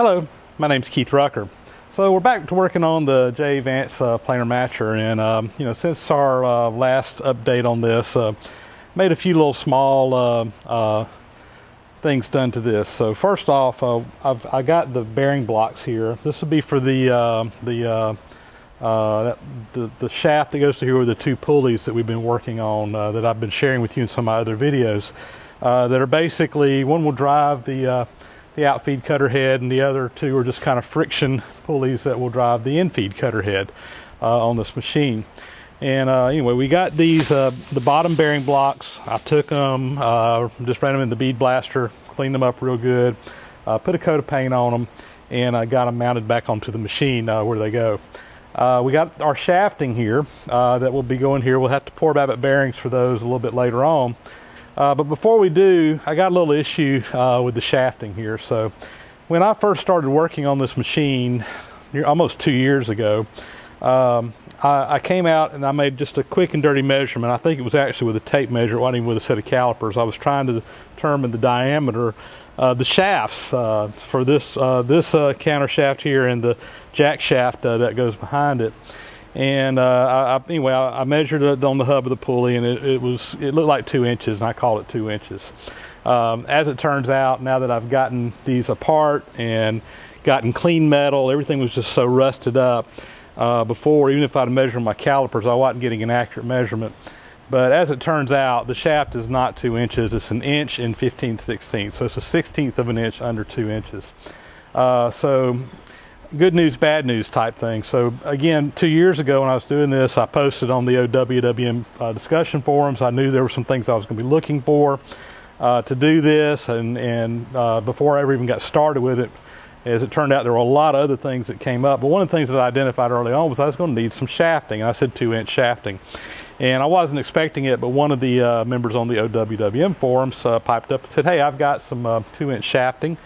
Hello, my name's Keith Rucker. So we're back to working on the Vance Planer Matcher, and since our last update on this, made a few little small things done to this. So first off, I got the bearing blocks here. This would be for the shaft that goes to here with the two pulleys that we've been working on, that I've been sharing with you in some of my other videos, that are basically, one will drive the outfeed cutter head, and the other two are just kind of friction pulleys that will drive the infeed cutter head on this machine. And anyway, we got these, the bottom bearing blocks. I took them, just ran them in the bead blaster, cleaned them up real good, put a coat of paint on them, and I got them mounted back onto the machine where they go. We got our shafting here that will be going here. We'll have to pour babbitt bearings for those a little bit later on. But before we do, I got a little issue with the shafting here. So when I first started working on this machine almost 2 years ago, I came out and I made just a quick and dirty measurement. I think it was actually with a tape measure. It wasn't even with a set of calipers. I was trying to determine the diameter of the shafts for this counter shaft here and the jack shaft that goes behind it. And anyway, I measured it on the hub of the pulley, and it looked like 2 inches, and I called it 2 inches. As it turns out, now that I've gotten these apart and gotten clean metal, everything was just so rusted up. Before, even if I'd measured my calipers, I wasn't getting an accurate measurement. But as it turns out, the shaft is not 2 inches. It's 1 inch and 15/16. So it's a 1/16 of an inch under 2 inches. So good news, bad news type thing. So again, 2 years ago when I was doing this, I posted on the OWWM discussion forums. I knew there were some things I was going to be looking for to do this, and before I ever even got started with it, as it turned out, there were a lot of other things that came up. But one of the things that I identified early on was I was going to need some shafting, and I said 2-inch shafting. And I wasn't expecting it, but one of the members on the OWWM forums piped up and said, "Hey, I've got some 2-inch shafting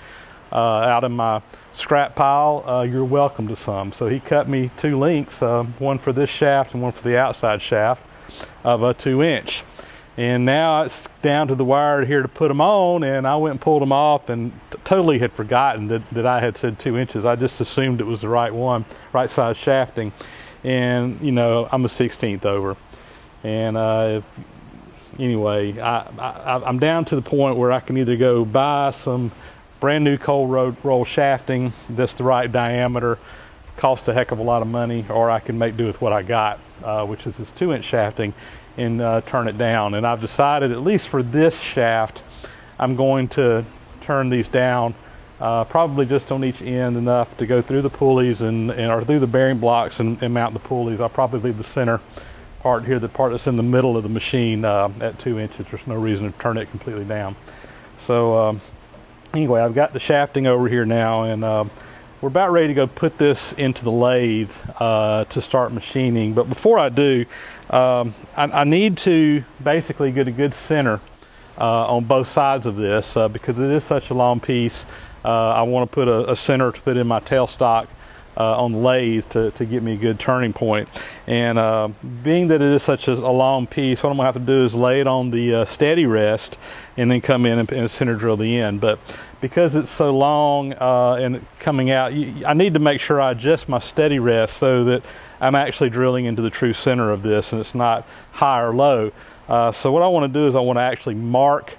out in my scrap pile. You're welcome to some." So he cut me 2 lengths, one for this shaft and one for the outside shaft of a 2-inch. And now it's down to the wire here to put them on, and I went and pulled them off and totally had forgotten that I had said 2 inches. I just assumed it was the right one, right size shafting. And I'm a 1/16 over. And anyway, I'm down to the point where I can either go buy some brand new cold roll shafting that's the right diameter, cost a heck of a lot of money, or I can make do with what I got, which is this 2-inch shafting, and turn it down. And I've decided, at least for this shaft, I'm going to turn these down, probably just on each end enough to go through the pulleys or through the bearing blocks and mount the pulleys. I'll probably leave the center part here, the part that's in the middle of the machine, at 2 inches. There's no reason to turn it completely down. So anyway, I've got the shafting over here now, and we're about ready to go put this into the lathe to start machining. But before I do, I need to basically get a good center on both sides of this because it is such a long piece. I want to put a center to put in my tailstock on the lathe to get me a good turning point. And being that it is such a long piece, what I'm going to have to do is lay it on the steady rest and then come in and center drill the end. But because it's so long and coming out, I need to make sure I adjust my steady rest so that I'm actually drilling into the true center of this and it's not high or low. So what I want to do is I want to actually mark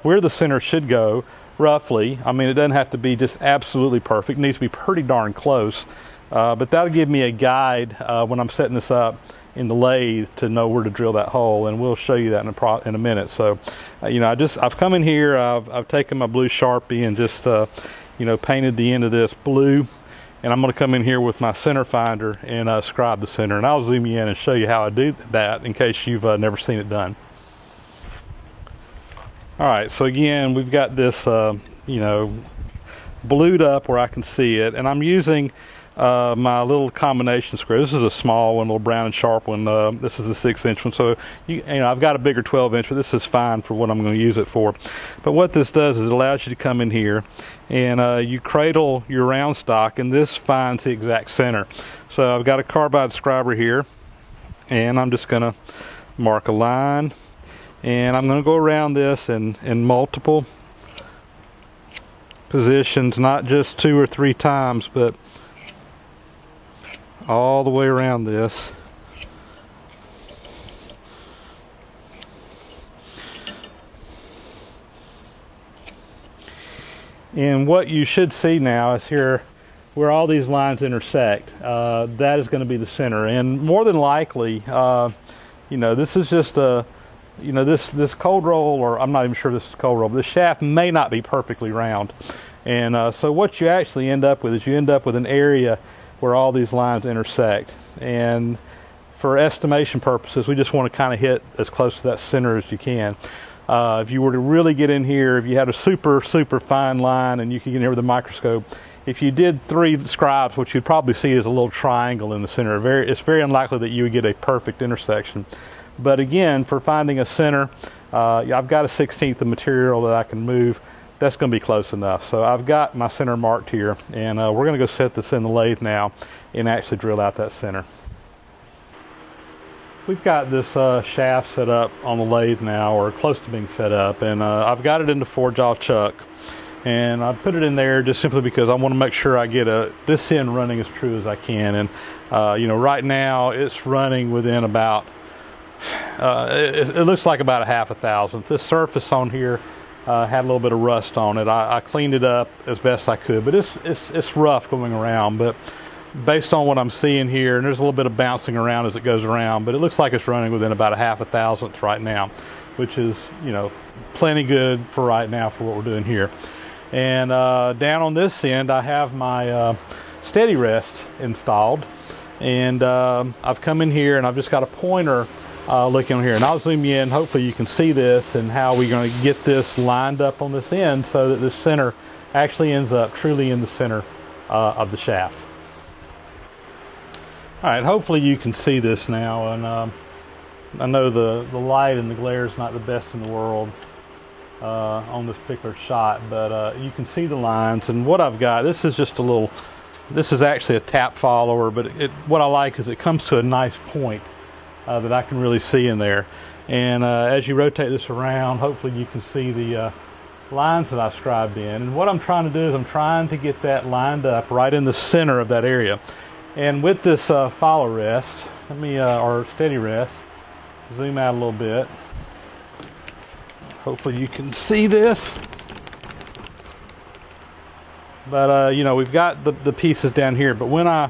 where the center should go roughly. I mean, it doesn't have to be just absolutely perfect. It needs to be pretty darn close. But that'll give me a guide when I'm setting this up in the lathe to know where to drill that hole, and we'll show you that in a minute. So I've come in here, I've taken my blue Sharpie and just painted the end of this blue, and I'm going to come in here with my center finder and scribe the center, and I'll zoom you in and show you how I do that in case you've never seen it done. Alright, so again, we've got this blued up where I can see it, and I'm using my little combination screw. This is a small one, a little brown and sharp one. This is a 6-inch one, so I've got a bigger 12-inch, but this is fine for what I'm going to use it for. But what this does is it allows you to come in here and you cradle your round stock, and this finds the exact center. So I've got a carbide scriber here, and I'm just going to mark a line, and I'm going to go around this in multiple positions, not just 2 or 3 times, but all the way around this. And what you should see now is here where all these lines intersect. That is going to be the center, and more than likely, you know, this is just a, you know, this cold roll, or I'm not even sure this is cold roll, but the shaft may not be perfectly round. And so what you actually end up with is you end up with an area where all these lines intersect. And for estimation purposes, we just want to kind of hit as close to that center as you can. If you were to really get in here, if you had a super fine line and you could get in here with a microscope, if you did 3 scribes, what you'd probably see is a little triangle in the center. It's very unlikely that you would get a perfect intersection. But again, for finding a center, I've got a 1/16 of material that I can move. That's going to be close enough. So I've got my center marked here, and we're going to go set this in the lathe now and actually drill out that center. We've got this shaft set up on the lathe now, or close to being set up, and I've got it in the 4-jaw chuck, and I put it in there just simply because I want to make sure I get this end running as true as I can. And you know, right now it's running within about it looks like about a 1/2 thousandth. This surface on here had a little bit of rust on it. I cleaned it up as best I could, but it's rough going around. But based on what I'm seeing here, and there's a little bit of bouncing around as it goes around, but it looks like it's running within about a 1/2 thousandth right now, which is, you know, plenty good for right now for what we're doing here. And down on this end, I have my steady rest installed, and I've come in here and I've just got a pointer looking on here, and I'll zoom you in. Hopefully you can see this and how we're going to get this lined up on this end so that this center actually ends up truly in the center of the shaft. All right, hopefully you can see this now, and I know the light and the glare is not the best in the world on this particular shot, but you can see the lines. And what I've got, this is just a little, this is actually a tap follower, but what I like is it comes to a nice point that I can really see in there. And as you rotate this around, hopefully you can see the lines that I scribed in. And what I'm trying to do is I'm trying to get that lined up right in the center of that area. And with this follow rest, or steady rest, zoom out a little bit. Hopefully you can see this. But you know, we've got the pieces down here, but when I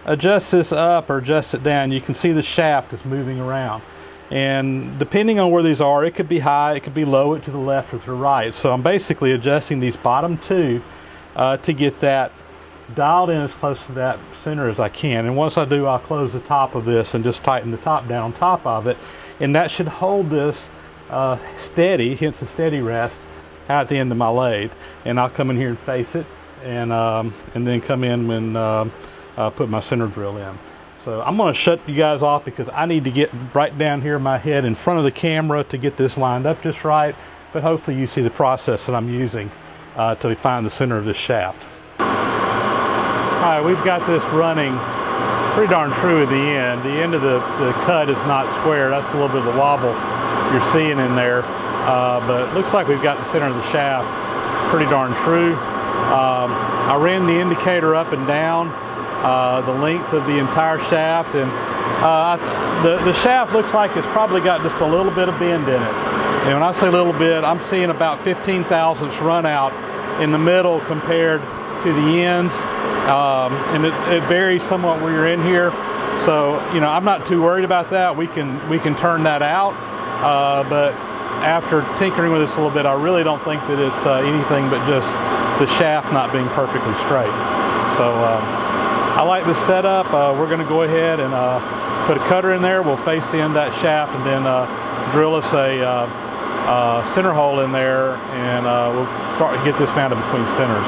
adjust this up or adjust it down, you can see the shaft is moving around. And depending on where these are, it could be high, it could be low, to the left or to the right. So I'm basically adjusting these bottom 2 to get that dialed in as close to that center as I can. And once I do, I'll close the top of this and just tighten the top down on top of it, and that should hold this steady, hence the steady rest, out at the end of my lathe. And I'll come in here and face it, and then come in when put my center drill in. So I'm going to shut you guys off because I need to get right down here in my head in front of the camera to get this lined up just right. But hopefully you see the process that I'm using to find the center of this shaft. Alright, we've got this running pretty darn true at the end. The end of the cut is not square. That's a little bit of the wobble you're seeing in there. But it looks like we've got the center of the shaft pretty darn true. I ran the indicator up and down the length of the entire shaft, and the shaft looks like it's probably got just a little bit of bend in it. And when I say a little bit, I'm seeing about 15 thousandths run out in the middle compared to the ends. And it varies somewhat where you're in here, so you know, I'm not too worried about that. We can turn that out, but after tinkering with this a little bit, I really don't think that it's anything but just the shaft not being perfectly straight. So I like this setup. We're going to go ahead and put a cutter in there. We'll face the end of that shaft, and then drill us a center hole in there, and we'll start to get this mounted between centers.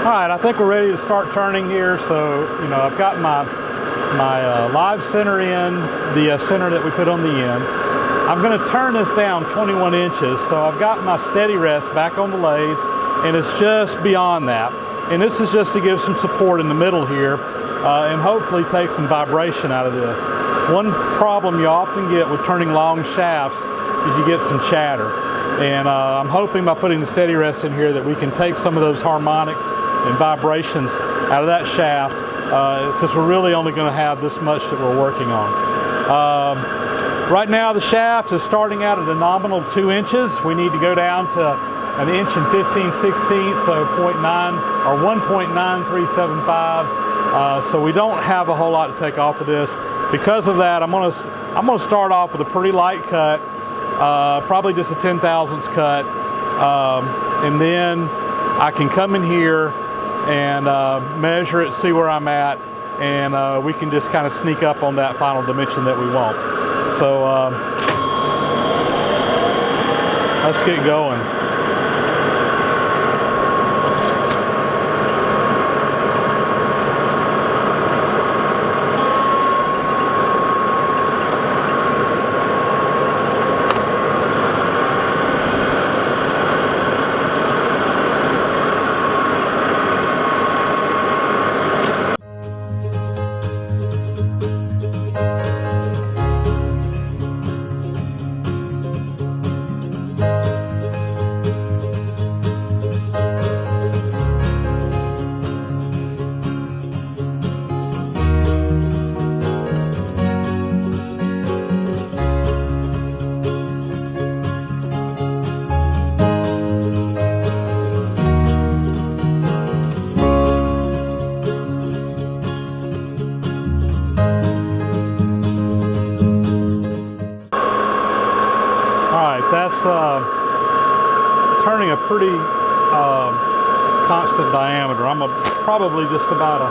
Alright, I think we're ready to start turning here. So, I've got my live center in, the center that we put on the end. I'm going to turn this down 21 inches, so I've got my steady rest back on the lathe, and it's just beyond that. And this is just to give some support in the middle here, and hopefully take some vibration out of this. One problem you often get with turning long shafts is you get some chatter. And I'm hoping by putting the steady rest in here that we can take some of those harmonics and vibrations out of that shaft, since we're really only going to have this much that we're working on. Right now the shaft is starting out at a nominal 2 inches. We need to go down to 1 inch and 15/16, so 0.9 or 1.9375. So we don't have a whole lot to take off of this. Because of that, I'm going to start off with a pretty light cut, probably just a 10/1000ths cut, and then I can come in here and measure it, see where I'm at, and we can just kind of sneak up on that final dimension that we want. So let's get going. That's turning a pretty constant diameter. I'm probably just about a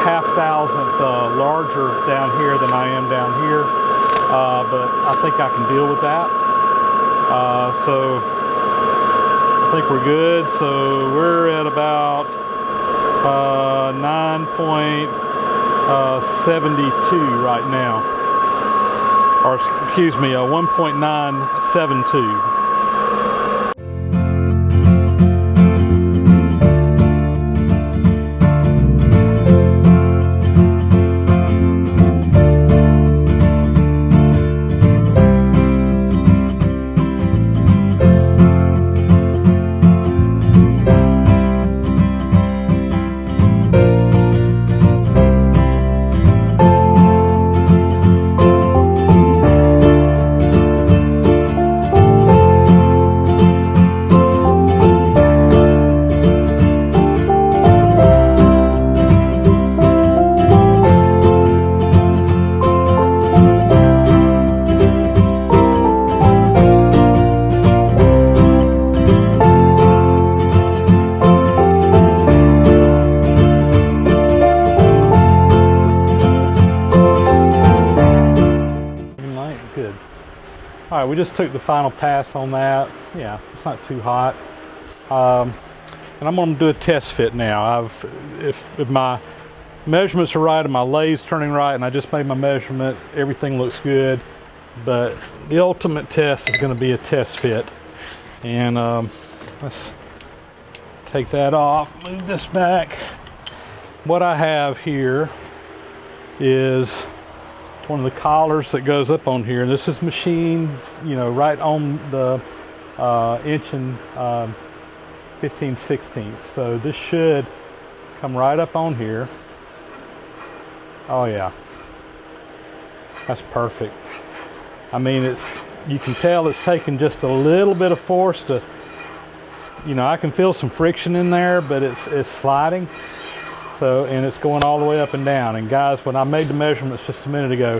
0.5 larger down here than I am down here, but I think I can deal with that. So I think we're good. So we're at about 9.72 right now. Or excuse me, 1.972. All right, we just took the final pass on that. Yeah, it's not too hot. And I'm going to do a test fit now. If my measurements are right and my lathe's turning right and I just made my measurement, everything looks good. But the ultimate test is going to be a test fit. And let's take that off, move this back. What I have here is one of the collars that goes up on here, and this is machined, right on the 1 inch and 15/16. So this should come right up on here. Oh yeah, that's perfect. I mean, you can tell it's taking just a little bit of force to, I can feel some friction in there, but it's sliding. So, and it's going all the way up and down. And guys, when I made the measurements just a minute ago,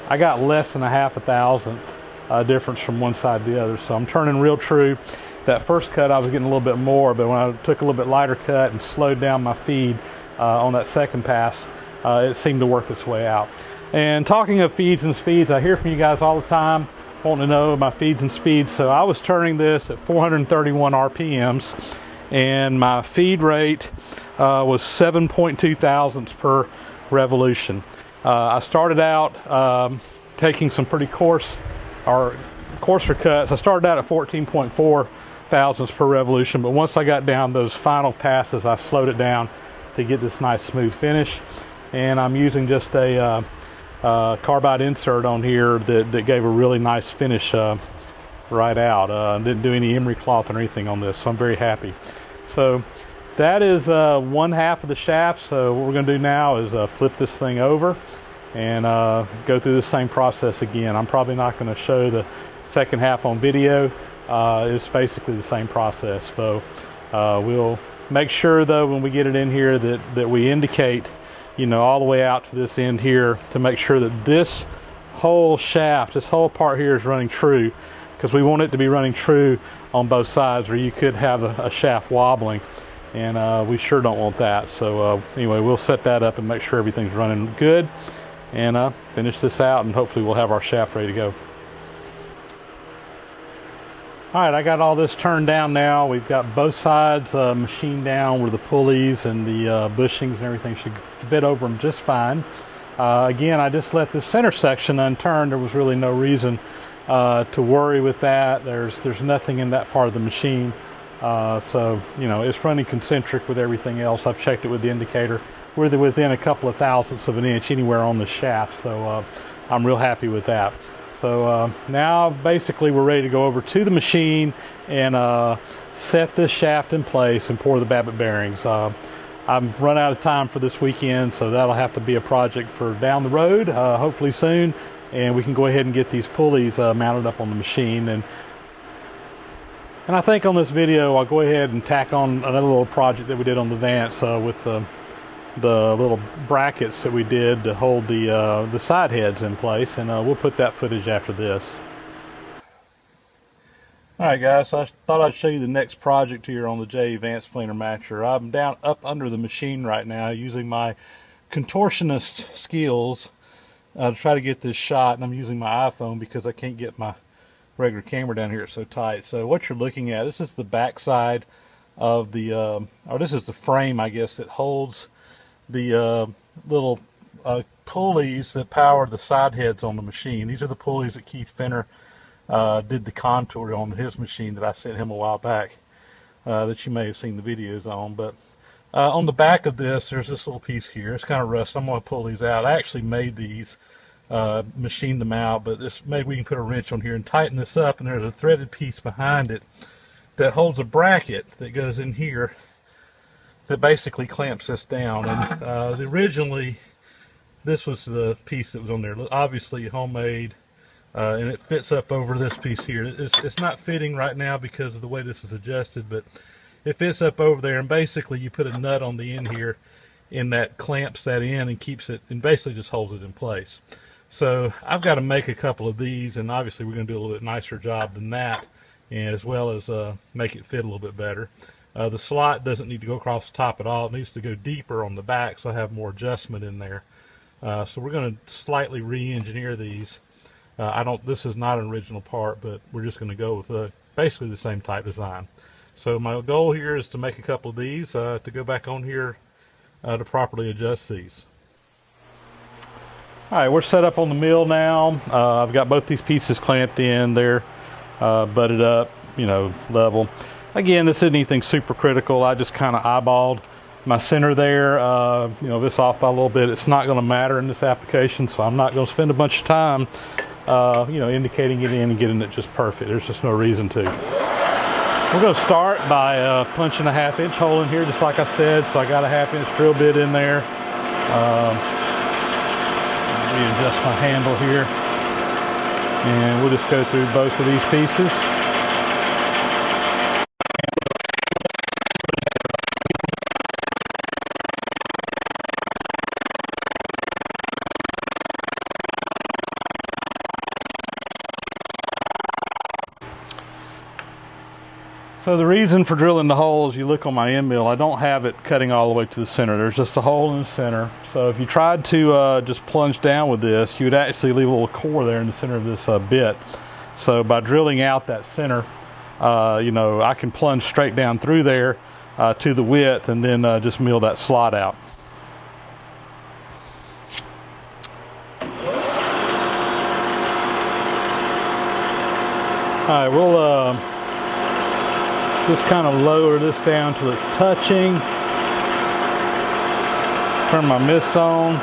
I got less than a 0.5 difference from one side to the other. So I'm turning real true. That first cut I was getting a little bit more, but when I took a little bit lighter cut and slowed down my feed on that second pass, it seemed to work its way out. And talking of feeds and speeds, I hear from you guys all the time wanting to know my feeds and speeds. So I was turning this at 431 RPMs. and my feed rate was 7.2 thousandths per revolution. I started out taking some pretty coarser cuts. I started out at 14.4 thousandths per revolution, but once I got down those final passes, I slowed it down to get this nice smooth finish. And I'm using just a carbide insert on here that gave a really nice finish right out. Didn't do any emery cloth or anything on this, so I'm very happy. So that is one half of the shaft. So what we're going to do now is flip this thing over and go through the same process again. I'm probably not going to show the second half on video. It's basically the same process. So we'll make sure though when we get it in here that we indicate, you know, all the way out to this end here to make sure that this whole shaft, this whole part here is running true, because we want it to be running true on both sides, or you could have a shaft wobbling, and we sure don't want that. So anyway, we'll set that up and make sure everything's running good, and finish this out, and hopefully we'll have our shaft ready to go. Alright, I got all this turned down now. We've got both sides machined down where the pulleys and the bushings and everything should fit over them just fine. Again, I just let this center section unturned. There was really no reason to worry with that. There's nothing in that part of the machine. So, you know, it's running concentric with everything else. I've checked it with the indicator. We're within a couple of thousandths of an inch anywhere on the shaft, so I'm real happy with that. So now basically we're ready to go over to the machine and set this shaft in place and pour the Babbitt bearings. I've run out of time for this weekend, so that'll have to be a project for down the road, hopefully soon, and we can go ahead and get these pulleys mounted up on the machine. And I think on this video I'll go ahead and tack on another little project that we did on the Vance with the little brackets that we did to hold the side heads in place, and we'll put that footage after this. Alright guys, so I thought I'd show you the next project here on the Vance Planer Matcher. I'm down up under the machine right now using my contortionist skills to try to get this shot, and I'm using my iPhone because I can't get my regular camera down here, it's so tight. So what you're looking at, this is the back side of the, or this is the frame I guess that holds the little pulleys that power the side heads on the machine. These are the pulleys that Keith Fenner did the contour on his machine that I sent him a while back, that you may have seen the videos on. But on the back of this, there's this little piece here. It's kind of rusty. I'm going to pull these out. I actually made these, machined them out, but maybe we can put a wrench on here and tighten this up, and there's a threaded piece behind it that holds a bracket that goes in here that basically clamps this down. And originally this was the piece that was on there, obviously homemade, and it fits up over this piece here. It's not fitting right now because of the way this is adjusted, but it fits up over there, and basically you put a nut on the end here and that clamps that in and keeps it, and basically just holds it in place. So I've got to make a couple of these, and obviously we're going to do a little bit nicer job than that, and as well as make it fit a little bit better. The slot doesn't need to go across the top at all. It needs to go deeper on the back, so I have more adjustment in there. So we're going to slightly re-engineer these. This is not an original part, but we're just going to go with basically the same type design. So my goal here is to make a couple of these to go back on here to properly adjust these. Alright, we're set up on the mill now. I've got both these pieces clamped in. They're butted up, you know, level. Again, this isn't anything super critical. I just kind of eyeballed my center there, you know, this off by a little bit. It's not going to matter in this application, so I'm not going to spend a bunch of time, you know, indicating it in and getting it just perfect. There's just no reason to. We're going to start by punching a 1/2 inch hole in here, just like I said. So I got a 1/2 inch drill bit in there. Readjust my handle here, and we'll just go through both of these pieces. So the reason for drilling the hole is, you look on my end mill, I don't have it cutting all the way to the center. There's just a hole in the center. So if you tried to just plunge down with this, you would actually leave a little core there in the center of this bit. So by drilling out that center, you know, I can plunge straight down through there to the width, and then just mill that slot out. Alright, we'll just kind of lower this down till it's touching. Turn my mist on.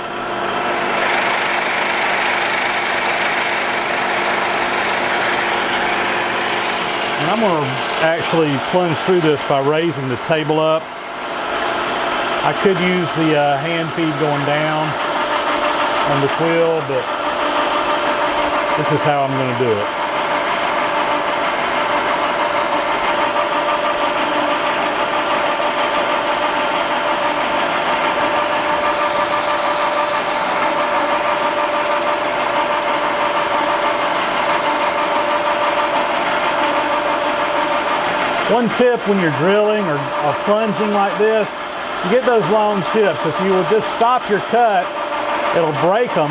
And I'm going to actually plunge through this by raising the table up. I could use the hand feed going down on the quill, but this is how I'm going to do it. One tip when you're drilling or plunging like this, you get those long chips. If you will just stop your cut, it'll break them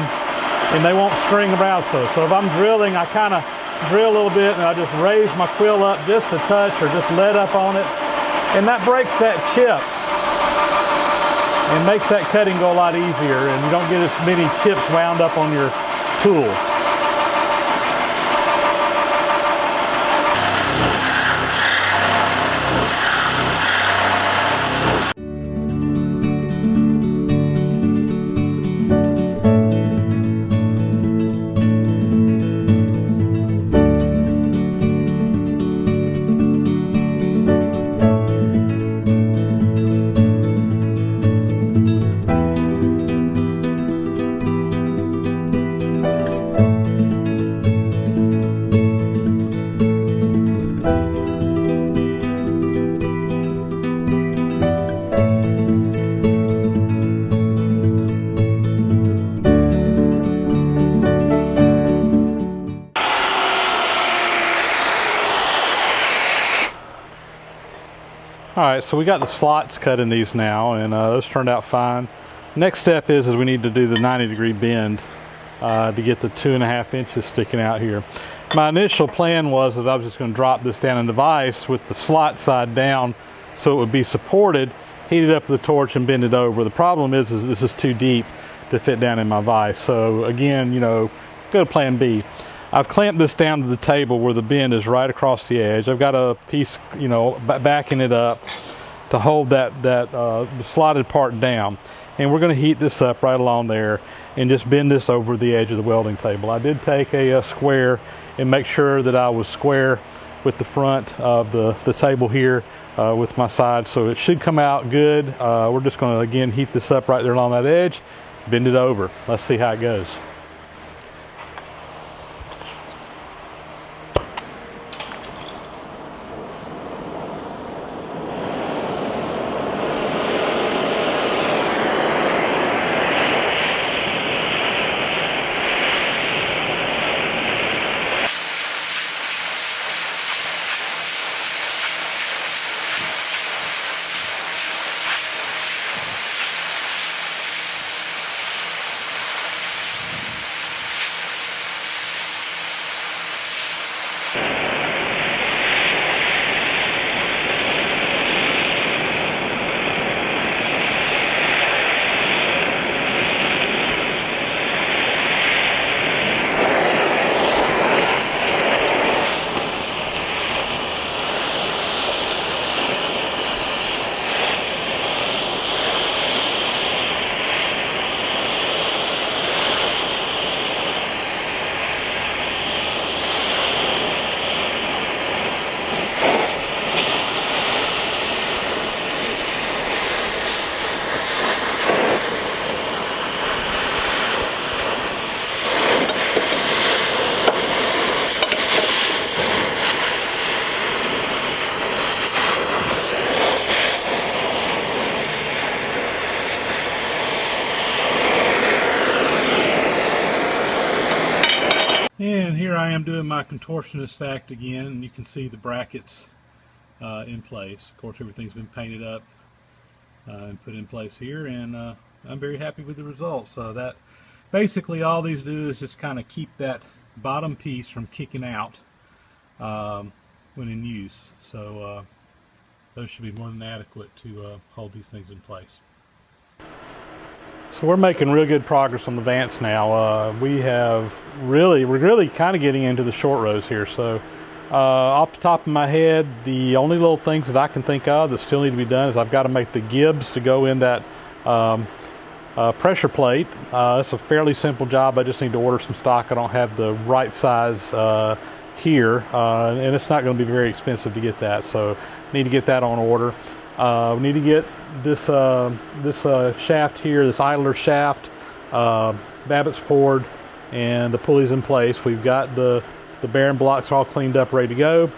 and they won't string around so. So if I'm drilling, I kind of drill a little bit and I just raise my quill up just a touch or just let up on it. And that breaks that chip and makes that cutting go a lot easier, and you don't get as many chips wound up on your tool. Alright, so we got the slots cut in these now, and those turned out fine. Next step is we need to do the 90-degree bend to get the 2.5 inches sticking out here. My initial plan was that I was just going to drop this down in the vise with the slot side down so it would be supported, heat it up with the torch and bend it over. The problem is this is too deep to fit down in my vise. So again, you know, go to plan B. I've clamped this down to the table where the bend is right across the edge. I've got a piece, you know, backing it up to hold the slotted part down. And we're going to heat this up right along there and just bend this over the edge of the welding table. I did take a square and make sure that I was square with the front of the table here with my side. So it should come out good. We're just going to, again, heat this up right there along that edge, bend it over. Let's see how it goes. And here I am doing my contortionist act again, and you can see the brackets in place. Of course, everything's been painted up and put in place here, and I'm very happy with the results. That basically all these do is just kind of keep that bottom piece from kicking out when in use. So those should be more than adequate to hold these things in place. So we're making real good progress on the Vance now. We're really kind of getting into the short rows here. So off the top of my head, the only little things that I can think of that still need to be done is I've got to make the gibs to go in that pressure plate. It's a fairly simple job. I just need to order some stock. I don't have the right size here, and it's not going to be very expensive to get that. So need to get that on order. We need to get this shaft here, this idler shaft, Babbitt's poured, and the pulleys in place. We've got the bearing blocks all cleaned up, ready to go.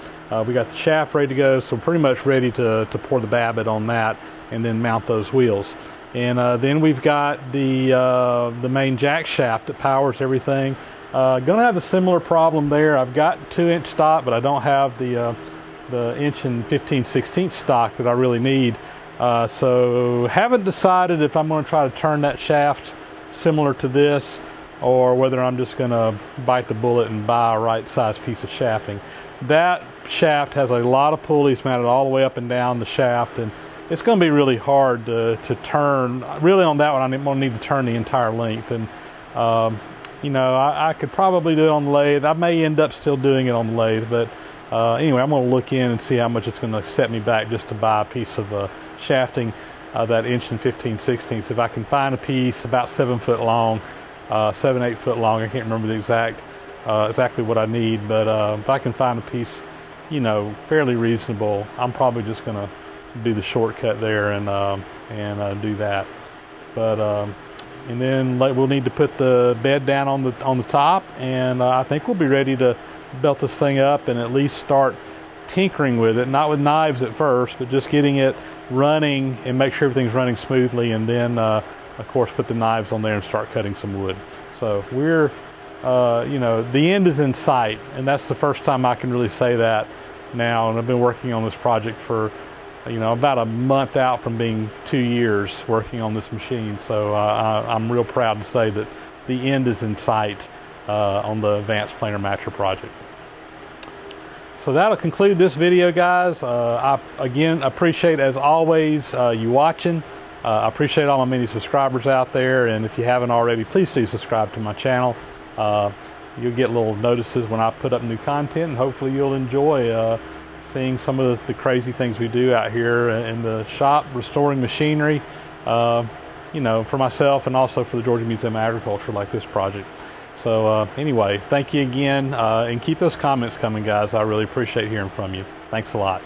We got the shaft ready to go, so we're pretty much ready to pour the Babbitt on that and then mount those wheels. And then we've got the main jack shaft that powers everything. Gonna have a similar problem there. I've got 2-inch stock, but I don't have the inch and 15/16 stock that I really need. So haven't decided if I'm going to try to turn that shaft similar to this, or whether I'm just going to bite the bullet and buy a right size piece of shafting. That shaft has a lot of pulleys mounted all the way up and down the shaft, and it's going to be really hard to turn. Really on that one, I'm going to need to turn the entire length. And you know, I could probably do it on the lathe. I may end up still doing it on the lathe, but anyway, I'm going to look in and see how much it's going to set me back just to buy a piece of shafting, that inch and 15/16. If I can find a piece about 7 foot long, 7-8 foot long, I can't remember the exactly what I need, but if I can find a piece, you know, fairly reasonable, I'm probably just going to do the shortcut there and do that. But and then we'll need to put the bed down on the top, and I think we'll be ready to belt this thing up and at least start tinkering with it, not with knives at first, but just getting it running and make sure everything's running smoothly, and then of course put the knives on there and start cutting some wood. So we're you know, the end is in sight, and that's the first time I can really say that now. And I've been working on this project for, you know, about a month out from being 2 years working on this machine. So I'm real proud to say that the end is in sight on the Vance Planer Matcher project. So that'll conclude this video, guys. I again appreciate, as always, you watching. I appreciate all my many subscribers out there, and if you haven't already, please do subscribe to my channel. You'll get little notices when I put up new content, and hopefully you'll enjoy seeing some of the crazy things we do out here in the shop, restoring machinery, you know, for myself and also for the Georgia Museum of Agriculture, like this project. So anyway, thank you again, and keep those comments coming, guys. I really appreciate hearing from you. Thanks a lot.